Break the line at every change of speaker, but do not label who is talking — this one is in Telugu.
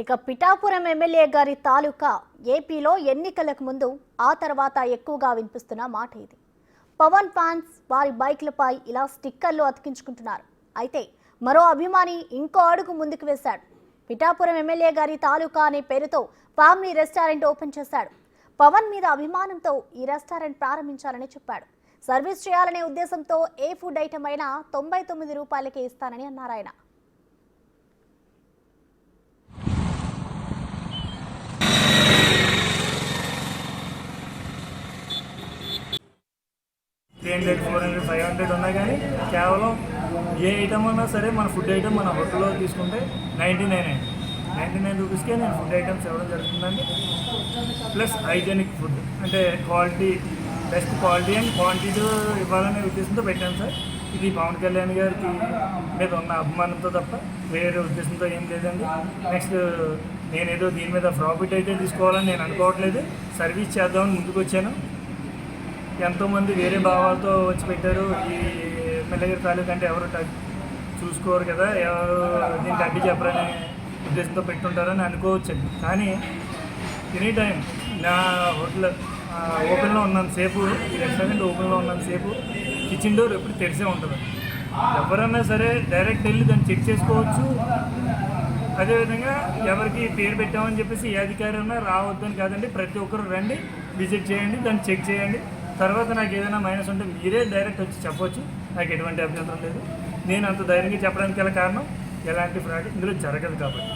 ఇక పిఠాపురం ఎమ్మెల్యే గారి తాలూకా ఏపీలో ఎన్నికలకు ముందు ఆ తర్వాత ఎక్కువగా వినిపిస్తున్న మాట ఇది. పవన్ ఫ్యాన్స్ వారి బైక్లపై ఇలా స్టిక్కర్లు అతికించుకుంటున్నారు. అయితే మరో అభిమాని ఇంకో అడుగు ముందుకు వేశాడు. పిఠాపురం ఎమ్మెల్యే గారి తాలూకా అనే పేరుతో ఫ్యామిలీ రెస్టారెంట్ ఓపెన్ చేశాడు. పవన్ మీద అభిమానంతో ఈ రెస్టారెంట్ ప్రారంభించాలని చెప్పాడు. సర్వీస్ చేయాలనే ఉద్దేశంతో ఏ ఫుడ్ ఐటమ్ అయినా 99 రూపాయలకే ఇస్తానని అన్నారు ఆయన.
$300, $400, $500 ఉన్నా కానీ కేవలం ఏ ఐటమ్ ఉన్నా సరే మన ఫుడ్ ఐటమ్ మన హోటల్లో తీసుకుంటే 99 రూపీస్కే నేను ఫుడ్ ఐటమ్స్ ఇవ్వడం జరుగుతుందండి. ప్లస్ హైజెనిక్ ఫుడ్ అంటే quality, best quality and quantity ఇవ్వాలనే ఉద్దేశంతో పెట్టాను సార్. ఇది పవన్ కళ్యాణ్ గారికి మీద ఉన్న అభిమానంతో తప్ప వేరే ఉద్దేశంతో ఏం లేదండి. నెక్స్ట్ నేనేదో దీని మీద ప్రాఫిట్ అయితే తీసుకోవాలని నేను అనుకోవట్లేదు. సర్వీస్ చేద్దామని ముందుకు వచ్చాను. ఎంతోమంది వేరే భావాలతో వచ్చి పెట్టారు. ఈ ఎమ్మెల్యే గారి తాలూకా అంటే ఎవరు చూసుకోరు కదా, ఎవరు దీనికి అడ్డు చెప్పరనే ఉద్దేశంతో పెట్టుంటారని అనుకోవచ్చండి. కానీ ఎనీ టైం నా హోటల్ ఓపెన్లో ఉన్నంత సేపు, ఈ రెస్టారెంట్ ఓపెన్లో ఉన్నంత సేపు కిచెన్ డోర్ ఎప్పుడు తెరిసే ఉంటుంది. ఎవరన్నా సరే డైరెక్ట్ వెళ్ళి దాన్ని చెక్ చేసుకోవచ్చు. అదేవిధంగా ఎవరికి పేరు పెట్టామని చెప్పేసి ఏ అధికారి ఉన్నా రావద్దని కాదండి, ప్రతి ఒక్కరు రండి, విజిట్ చేయండి, దాన్ని చెక్ చేయండి. తర్వాత నాకు ఏదైనా మైనస్ ఉంటే మీరే డైరెక్ట్ వచ్చి చెప్పవచ్చు. నాకు ఎటువంటి అభ్యంతరం లేదు. నేను అంత ధైర్యంగా చెప్పడానికి గల కారణం ఎలాంటి ఫ్రాడ్ ఇందులో జరగదు కాబట్టి.